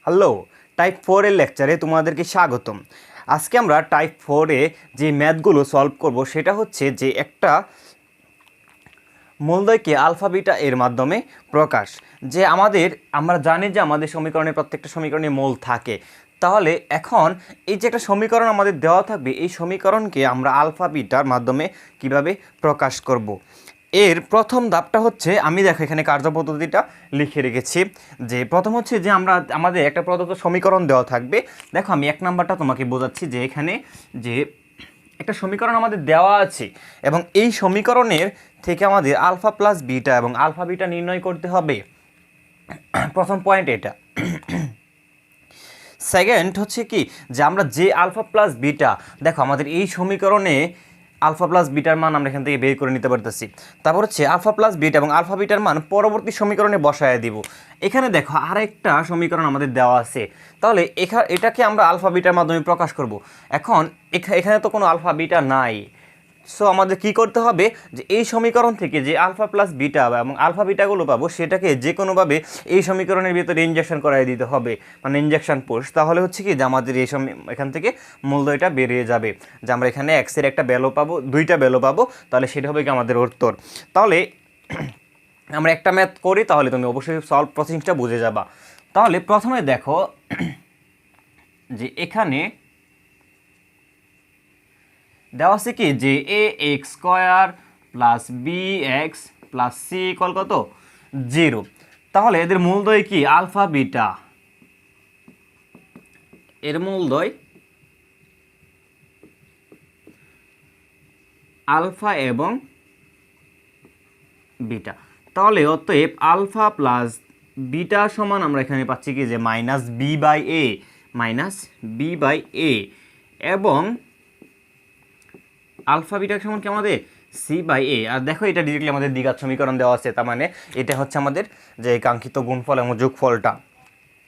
Hello, type 4 এর লেকচারে তোমাদেরকে স্বাগতম। আজকে আমরা টাইপ 4 এ যে ম্যাথগুলো সলভ করব সেটা হচ্ছে যে একটা মূলদয়কে আলফা বিটা এর মাধ্যমে প্রকাশ। যে আমরা জানি যে আমাদের সমীকরণের প্রত্যেকটা সমীকরণে মূল থাকে। তাহলে এখন এই যে একটা সমীকরণ আমাদের দেওয়া থাকবে, এই সমীকরণকে আমরা আলফা বিটার মাধ্যমে কিভাবে প্রকাশ করব। এর প্রথম ধাপটা হচ্ছে, আমি দেখো এখানে কার্যপদ্ধতিটা লিখে রেখেছি। যে প্রথম হচ্ছে যে আমাদের একটা প্রদত্ত সমীকরণ দেওয়া থাকবে। দেখো আমি এক নাম্বারটা তোমাকে বোঝাচ্ছি যে এখানে যে একটা সমীকরণ আমাদের দেওয়া আছে এবং এই সমীকরণের থেকে আমাদের আলফা প্লাস বিটা এবং আলফা বিটা নির্ণয় করতে হবে। প্রথম পয়েন্ট এটা। সেকেন্ড হচ্ছে কি যে আমরা যে আলফা প্লাস বিটা, দেখো আমাদের এই সমীকরণে আলফা প্লাস বিটার মান আমরা এখান থেকে বের করে নিতে পারতেছি। তারপর হচ্ছে আলফা প্লাস বিটা এবং আলফা বিটার মান পরবর্তী সমীকরণে বসায় দিব। এখানে দেখো আরেকটা সমীকরণ আমাদের দেওয়া আছে, তাহলে এটাকে আমরা আলফা বিটার মাধ্যমে প্রকাশ করব। এখন এখানে তো কোনো আলফা বিটা নাই, সো আমাদের কি করতে হবে যে এই সমীকরণ থেকে যে আলফা প্লাস বিটা এবং আলফা বিটাগুলো পাবো সেটাকে যে কোনোভাবে এই সমীকরণের ভিতরে ইনজেকশন করাই দিতে হবে, মানে ইনজেকশন পোষ। তাহলে হচ্ছে কি যে আমাদের এই এখান থেকে মূলদয়টা বেরিয়ে যাবে, যে আমরা এখানে এক্সের একটা ভ্যালু পাবো, দুইটা ভ্যালু পাবো, তাহলে সেটা হবে কি আমাদের উত্তর। তাহলে আমরা একটা ম্যাথ করি, তাহলে তুমি অবশ্যই সলভ প্রসেসটা বুঝে যাবা। তাহলে প্রথমে দেখো যে এখানে দেওয়া আছে কি যে A x square plus B X plus C equal কত 0। তাহলে এদের মূলদয় কি আলফা বিটা, এর মূলদয় আলফা এবং বিটা। তাহলে অতএব আলফা প্লাস বিটা সমান আমরা এখানে পাচ্ছি কি যে মাইনাস বি বাই এ এবং আলফা বিটা সমান কি আমাদের সি বাই এ। আর দেখো এটা ডিরেক্টলি আমাদের দ্বিঘাত সমীকরণ দেওয়া আছে, তার মানে এটা হচ্ছে আমাদের যে কাঙ্ক্ষিত গুণফল এবং যোগফলটা।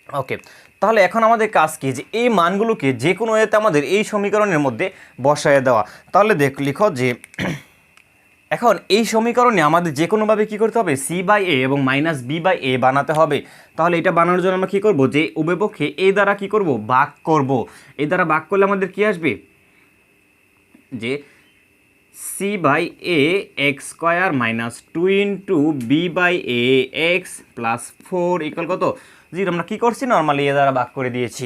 ওকে, তাহলে এখন আমাদের কাজ কি যে এই মানগুলোকে যে কোনো ওয়েতে আমাদের এই সমীকরণের মধ্যে বসায় দেওয়া। তাহলে লিখো যে এখন এই সমীকরণে আমাদের যে কোনোভাবে কী করতে হবে, সি বাই এ এবং মাইনাস বি বাই এ বানাতে হবে। তাহলে এটা বানানোর জন্য আমরা কী করবো, যে উভয়পক্ষে এ দ্বারা কী করব, ভাগ করব। এ দ্বারা ভাগ করলে আমাদের কী আসবে, যে c by a x square minus 2 into b by a x plus 4 equal কত 0। আমরা কী করছি, নর্মালি এ দ্বারা ভাগ করে দিয়েছি।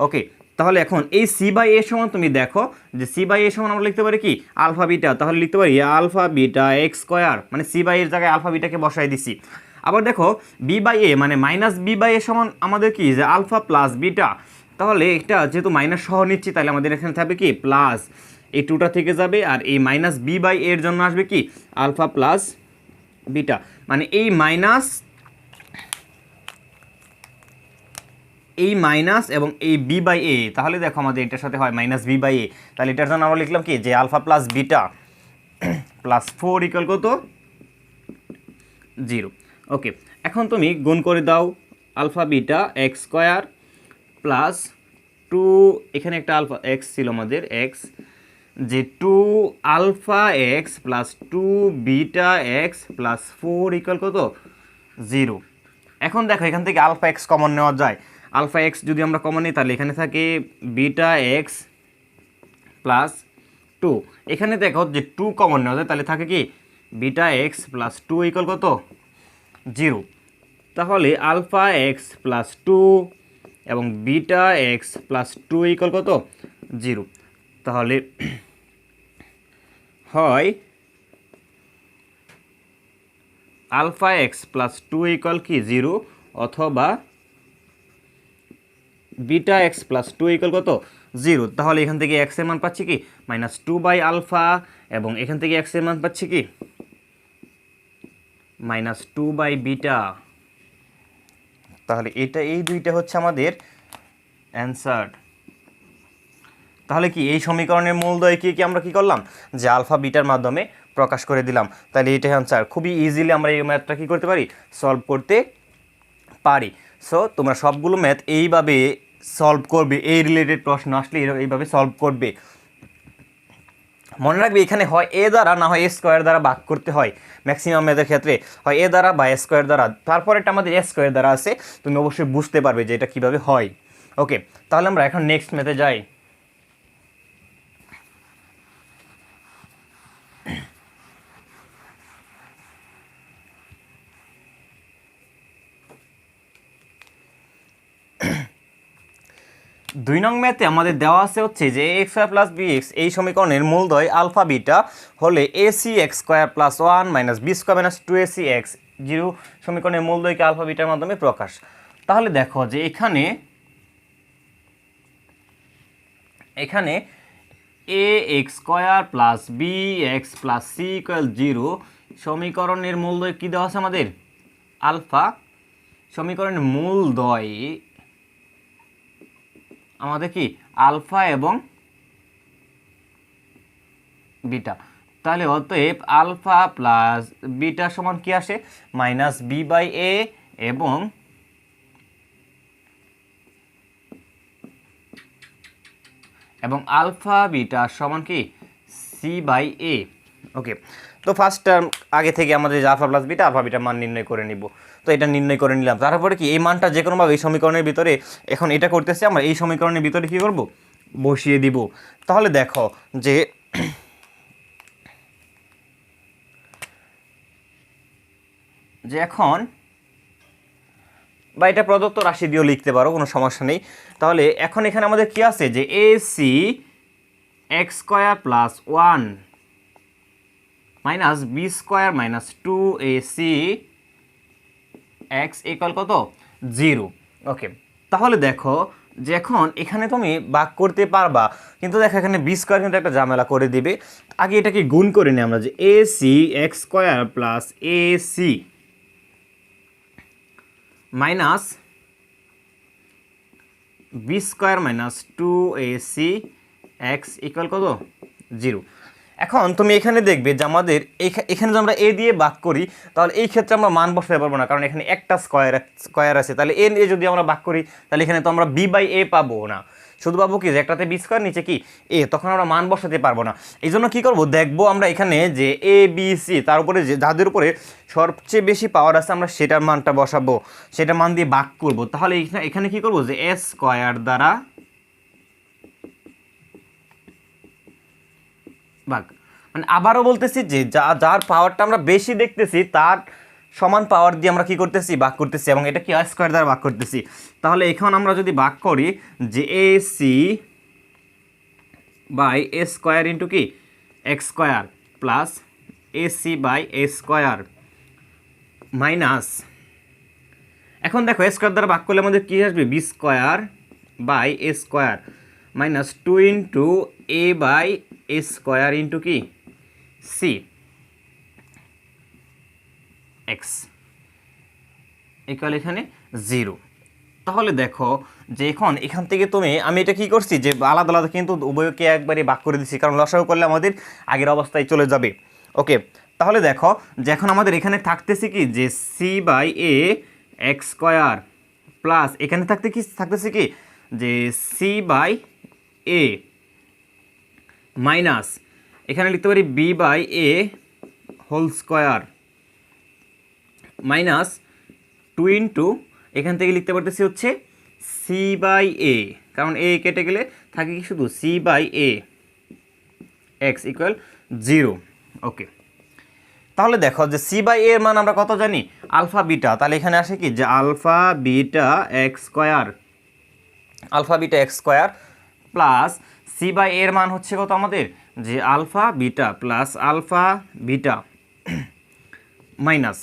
ওকে, তাহলে এখন এই সি বাই এ সমান তুমি দেখো যে সি বাই এ সমান আমরা লিখতে পারি কি আলফা বিটা। তাহলে লিখতে পারি আলফা বিটা এক্স স্কোয়ার, মানে সি বাই এর জায়গায় আলফা বিটাকে বসাই দিছি। আবার দেখো বি বাই এ মানে মাইনাস বি বাই এ সমান আমাদের কি যে আলফা প্লাস বিটা। তাহলে এটা যেহেতু মাইনাস সহ নিচ্ছি, তাহলে আমাদের এখানে থাকবে কি প্লাস, এই টুটা থেকে যাবে আর এই মাইনাস বি বাই এর জন্য আসবে কি আলফা প্লাস বিটা, মানে এই মাইনাস এবং এই বি বাই এ। তাহলে দেখো আমাদের এটার সাথে হয় মাইনাস বি বাই এ, তাহলে এটার জন্য আমরা লিখলাম কি যে alpha plus beta plus 4 equal কত 0। ওকে, এখন তুমি গুণ করে দাও alpha beta x square plus 2, এখানে একটা আলফা এক্স ছিল আমাদের এক্স, যে 2 alpha x plus 2 beta x plus 4 equal কত 0। এখন দেখো এখান থেকে আলফা এক্স কমন নেওয়া যায়। আলফা এক্স যদি আমরা কমন নিই তাহলে এখানে থাকে বিটা এক্স প্লাস 2। এখানে দেখো যে 2 কমন নেওয়া যায়, তাহলে থাকে কি বিটা এক্স প্লাস 2 ইকুয়াল কত 0। তাহলে আলফা এক্স প্লাস 2 এবং বিটা এক্স প্লাস 2 ইকুয়াল কত 0। তাহলে হয় আলফা এক্স প্লাস 2 ইকুয়াল কি 0 অথবা বিটা এক্স প্লাস 2 ইকুয়াল কত 0। তাহলে এখান থেকে এক্স এর মান পাচ্ছি কি মাইনাস 2 বাই আলফা এবং এখান থেকে এক্স এর মান পাচ্ছি কি মাইনাস 2 বাই বিটা। তাহলে এই দুইটা হচ্ছে আমাদের অ্যান্সার। তাহলে কি এই সমীকরণের মূলদয়কে কি আমরা কি করলাম, যে আলফা বিটার মাধ্যমে প্রকাশ করে দিলাম। তাহলে এটাই অ্যান্সার। খুবই ইজিলি আমরা এই ম্যাথটা কী করতে পারি, সলভ করতে পারি। সো তোমরা সবগুলো ম্যাথ এইভাবে সলভ করবে, এই রিলেটেড প্রশ্ন আসলে এইভাবে সলভ করবে। মনে রাখবে এখানে হয় এ দ্বারা না হয় এ স্কোয়ার দ্বারা ভাগ করতে হয়, ম্যাক্সিমাম মেথডের ক্ষেত্রে হয় এ দ্বারা বা এ স্কোয়ার দ্বারা, তারপর এটা আমাদের এ স্কোয়ার দ্বারা আছে, তুমি অবশ্যই বুঝতে পারবে যে এটা কীভাবে হয়। ওকে, তাহলে আমরা এখন নেক্সট মেথে যাই। 2 নং ম্যাথে আমাদের দেওয়া আছে হচ্ছে যে x square plus B x এই সমীকরণের মূলদ্বয় আলফা বিটা হলে a c x square plus 1 minus b square minus 2ac x 0 সমীকরণের মূলদ্বয়কে আলফা বিটার মাধ্যমে প্রকাশ। তাহলে দেখো যে এখানে A x square plus B X plus C equal 0 সমীকরণের মূলদ্বয় কী দেওয়া আছে আমাদের? আলফা। সমীকরণের মূলদ্বয় আমাদের কি আলফা এবং বিটা। তাহলে অতএব আলফা প্লাস বিটা সমান কি আসে? মাইনাস বি বাই এ এবং আলফা বিটা সমান কি সি বাই এ। ওকে, তো ফার্স্ট টার্ম আগে থেকে আমাদের যে আলফা প্লাস বিটা মান নির্ণয় করে নিব। তো এটা নির্ণয় করে নিলাম, তারপরে কি এই মানটা যে কোনোভাবে এই সমীকরণের ভিতরে, এখন এটা করতেছি আমরা এই সমীকরণের ভিতরে কি করব? বসিয়ে দিব। তাহলে দেখো যে এখন বা এটা প্রদত্ত রাশি দিয়েও লিখতে পারো, কোনো সমস্যা নেই। তাহলে এখন এখানে আমাদের কি আছে যে a c x square plus 1 minus b square minus 2ac x equal কত? 0। ওকে, তাহলে দেখো যে এখন এখানে তুমি ভাগ করতে পারবা, কিন্তু দেখো এখানে বি স্কোয়ার কিন্তু একটা ঝামেলা করে দিবে। আগে এটাকে গুণ করে নিই আমরা, যে a c x square plus a c minus b square minus 2ac x equal কত? 0। এখন তুমি এখানে দেখবে যে আমাদের এখানে যদি আমরা এ দিয়ে ভাগ করি, তাহলে এই ক্ষেত্রে আমরা মান বসাতে পারবো না, কারণ এখানে একটা স্কোয়ার আছে। তাহলে এ যদি আমরা ভাগ করি, তাহলে এখানে তো আমরা বি বাই এ পাবো না, শুধু পাবো কি যে একটাতে বি স্কোয়ার নিচে কি এ, তখন আমরা মান বসাতে পারবো না। এই জন্য কী করবো, দেখবো আমরা এখানে যে এ বি সি, তার উপরে যে যাদের উপরে সবচেয়ে বেশি পাওয়ার আছে আমরা সেটার মানটা বসাবো, সেটা মান দিয়ে ভাগ করবো। তাহলে এখানে কী করবো, যে এ স্কোয়ার দ্বারা ভাগ, মানে আবারও বলতেছি যে যার পাওয়ারটা আমরা বেশি দেখতেছি তার সমান পাওয়ার দিয়ে আমরা কি করতেছি, ভাগ করতেছি, এবং এটা কি আর স্কোয়ার দ্বারা ভাগ করতেছি। তাহলে এখন আমরা যদি ভাগ করি যে A C by A square into কি X square plus A C by A square minus, এখন দেখো এ স্কোয়ার দ্বারা ভাগ করলে আমাদের কী আসবে? B square by A square minus 2 into a by A square into কি সি এক্স ইকুয়াল এখানে 0। তাহলে দেখো যে এখান থেকে আমি এটা কি করছি, যে আলাদা আলাদা কিন্তু উভয়কে একবারে ভাগ করে দিচ্ছি, কারণ লসাগু করলে আমাদের আগের অবস্থায় চলে যাবে। ওকে, তাহলে দেখো যে এখন আমাদের এখানে থাকতেছে কি যে c by a x square plus এখানে থাকতেছে কি যে সি বাই এ মাইনাস এখানে লিখতে পারি b by a whole square minus 2 into এখান থেকে লিখতে পারতেছি হচ্ছে সি বাই এ, কারণ এ কেটে গেলে থাকে কি শুধু c by a x equal 0। Okay, তাহলে দেখো যে সি বাই এর মান আমরা কত জানি? Alpha beta. তাহলে এখানে আসে কি যে alpha beta x square plus c by এর মান হচ্ছে কত আমাদের? যে alpha beta plus alpha beta minus,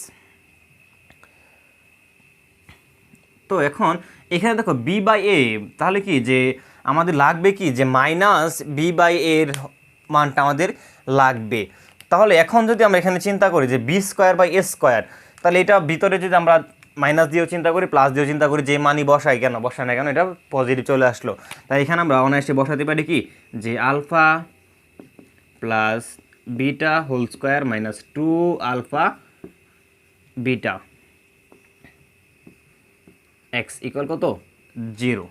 তো এখন এখানে দেখো বি বাই এ, তাহলে কি যে আমাদের লাগবে কি যে মাইনাস বি বাই এর মানটা আমাদের লাগবে। তাহলে এখন যদি আমরা এখানে চিন্তা করি যে b square by A square, তাহলে এটা ভিতরে যদি আমরা মাইনাস দিয়েও চিন্তা করি প্লাস দিয়েও চিন্তা করি, যে মানই বসাই না কেন এটা পজিটিভ চলে আসলো। তাই এখানে আমরা অনায়াসে বসাতে পারি কি যে alpha plus beta whole square minus 2 alpha beta X equal কত? 0।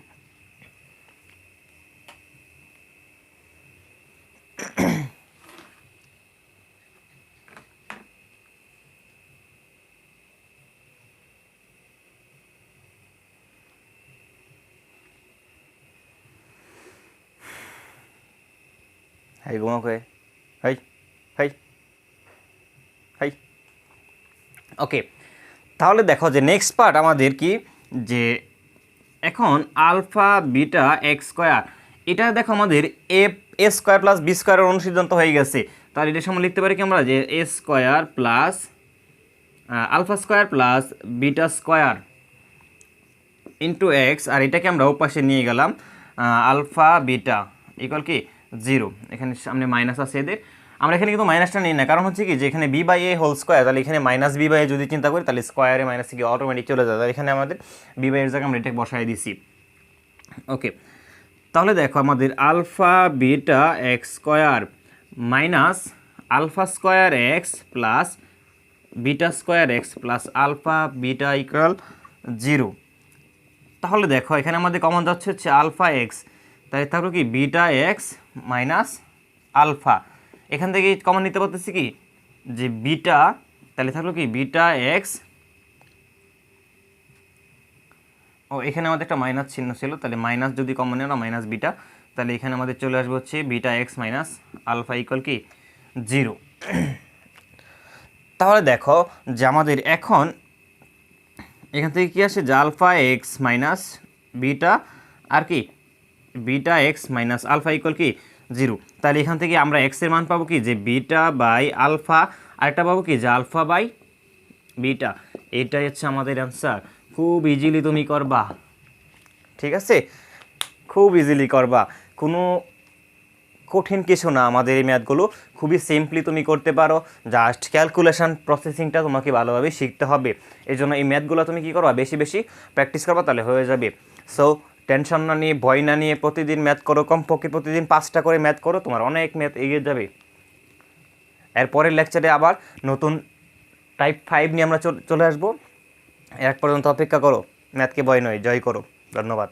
হাই ঘুমাকে হাই হাই হাই। ওকে, তাহলে দেখো যে নেক্সট পার্ট আমাদের কি, যে এখন আলফা বিটা এক্স স্কোয়ার, এটা দেখো আমাদের এ স্কোয়ার প্লাস বি স্কোয়ারের অনুসিদ্ধান্ত হয়ে গেছে। তাহলে এটার সময় লিখতে পারি কি আমরা, যে A square plus alpha square plus beta square into X, আর এটাকে আমরা ওপাশে নিয়ে গেলাম আলফা বিটা ইকুয়াল কি 0। এখানে সামনে মাইনাস আছে এদের, আমরা এখানে কিন্তু মাইনাসটা নিই না, কারণ হচ্ছে কি যে এখানে b by a whole square, তাহলে এখানে মাইনাস বি বাই এ যদি চিন্তা করি তাহলে স্কোয়ারে মাইনাস কি অটোমেটিক চলে যায়, তাহলে এখানে আমাদের বি বাই এর জায়গায় আমরা এটাকে বসাই দিছি। ওকে, তাহলে দেখো আমাদের alpha beta x square minus alpha square x plus beta square x plus alpha beta equal 0। তাহলে দেখো এখানে আমাদের কমন যাচ্ছে হচ্ছে আলফা এক্স, তাই থাকলো কি বিটা এক্স মাইনাস আলফা, এখান থেকে কমন নিতে পারতেছি কি যে বিটা, তাহলে থাকলো কি বিটা এক্স, ও এখানে আমাদের একটা মাইনাস চিহ্ন ছিল, তাহলে মাইনাস যদি কমন নেই না মাইনাস বিটা, তাহলে এখানে আমাদের চলে আসবে হচ্ছে beta x minus alpha equal কি 0। তাহলে দেখো যে আমাদের এখন এখান থেকে কি আসে, যে আলফা এক্স মাইনাস বিটা আর কি beta x minus alpha equal কি 0। তাহলে এখান থেকে আমরা এক্সের মান পাবো কি যে বিটা বাই আলফা, আরেকটা পাবো কি যে আলফা বাই বিটা। এটাই হচ্ছে আমাদের অ্যান্সার। খুব ইজিলি তুমি করবা, ঠিক আছে, খুব ইজিলি করবা, কোনো কঠিন কিছু না আমাদের এই ম্যাথগুলো, খুবই সিম্পলি তুমি করতে পারো, জাস্ট ক্যালকুলেশন প্রসেসিংটা তোমাকে ভালোভাবে শিখতে হবে। এই জন্য এই ম্যাথগুলো তুমি কী করবা, বেশি বেশি প্র্যাকটিস করবা, তাহলে হয়ে যাবে। সো টেনশন না নিয়ে, ভয় না নিয়ে প্রতিদিন ম্যাথ করো, কমপক্ষে প্রতিদিন 5টা করে ম্যাথ করো, তোমার অনেক ম্যাথ এগিয়ে যাবে। এরপরের লেকচারে আবার নতুন টাইপ 5 নিয়ে আমরা চলে আসবো। এক পর্যন্ত অপেক্ষা করো, ম্যাথকে ভয় নয়, জয় করো। ধন্যবাদ।